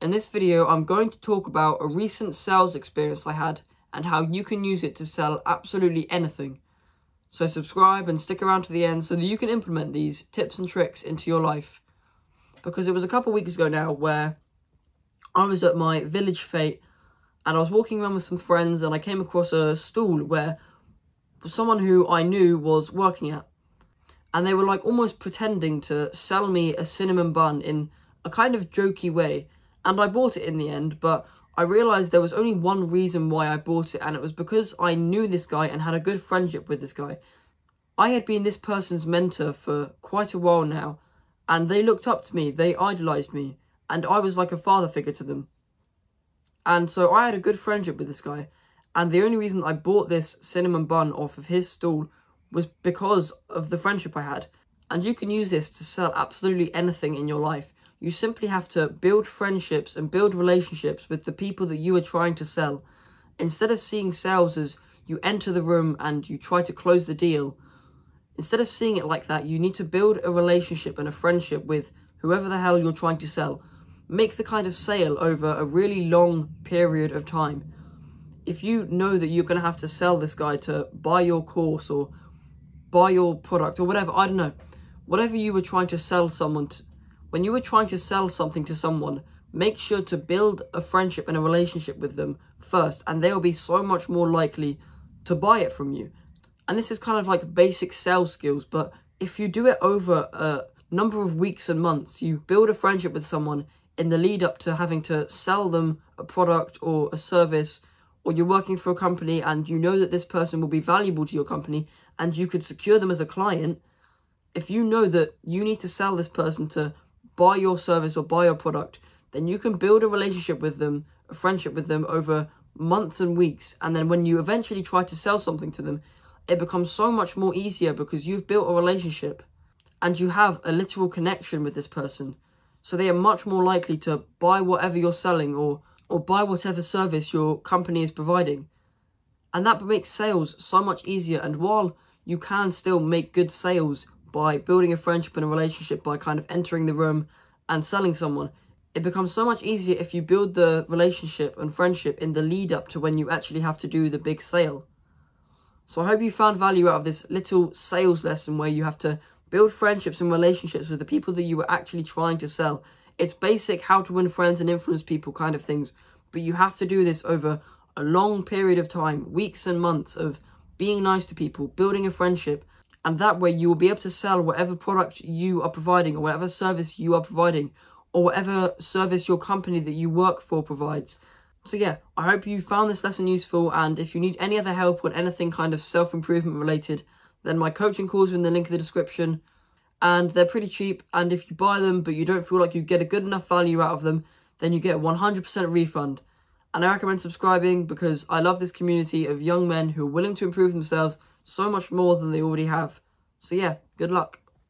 In this video, I'm going to talk about a recent sales experience I had and how you can use it to sell absolutely anything. So subscribe and stick around to the end so that you can implement these tips and tricks into your life. Because it was a couple weeks ago now where I was at my village fete and I was walking around with some friends and I came across a stall where someone who I knew was working at. And they were like almost pretending to sell me a cinnamon bun in a kind of jokey way. And I bought it in the end, but I realised there was only one reason why I bought it, and it was because I knew this guy and had a good friendship with this guy. I had been this person's mentor for quite a while now, and they looked up to me, they idolised me, and I was like a father figure to them. And so I had a good friendship with this guy, and the only reason I bought this cinnamon bun off of his stall was because of the friendship I had. And you can use this to sell absolutely anything in your life. You simply have to build friendships and build relationships with the people that you are trying to sell. Instead of seeing sales as you enter the room and you try to close the deal, instead of seeing it like that, you need to build a relationship and a friendship with whoever the hell you're trying to sell. Make the kind of sale over a really long period of time. If you know that you're going to have to sell this guy to buy your course or buy your product or whatever, I don't know, whatever you were trying to sell someone to, when you were trying to sell something to someone, make sure to build a friendship and a relationship with them first, and they will be so much more likely to buy it from you. And this is kind of like basic sales skills, but if you do it over a number of weeks and months, you build a friendship with someone in the lead up to having to sell them a product or a service, or you're working for a company and you know that this person will be valuable to your company and you could secure them as a client. If you know that you need to sell this person to buy your service or buy your product, then you can build a relationship with them, a friendship with them over months and weeks. And then when you eventually try to sell something to them, it becomes so much more easier because you've built a relationship and you have a literal connection with this person. So they are much more likely to buy whatever you're selling or buy whatever service your company is providing. And that makes sales so much easier. And while you can still make good sales by building a friendship and a relationship by kind of entering the room and selling someone, it becomes so much easier if you build the relationship and friendship in the lead up to when you actually have to do the big sale. So I hope you found value out of this little sales lesson where you have to build friendships and relationships with the people that you are actually trying to sell. It's basic how to win friends and influence people kind of things, but you have to do this over a long period of time, weeks and months of being nice to people, building a friendship, and that way you will be able to sell whatever product you are providing or whatever service you are providing or whatever service your company that you work for provides. So yeah, I hope you found this lesson useful, and if you need any other help on anything kind of self-improvement related, then my coaching calls are in the link in the description, and they're pretty cheap, and if you buy them but you don't feel like you get a good enough value out of them, then you get a 100% refund. And I recommend subscribing because I love this community of young men who are willing to improve themselves so much more than they already have. So yeah, good luck.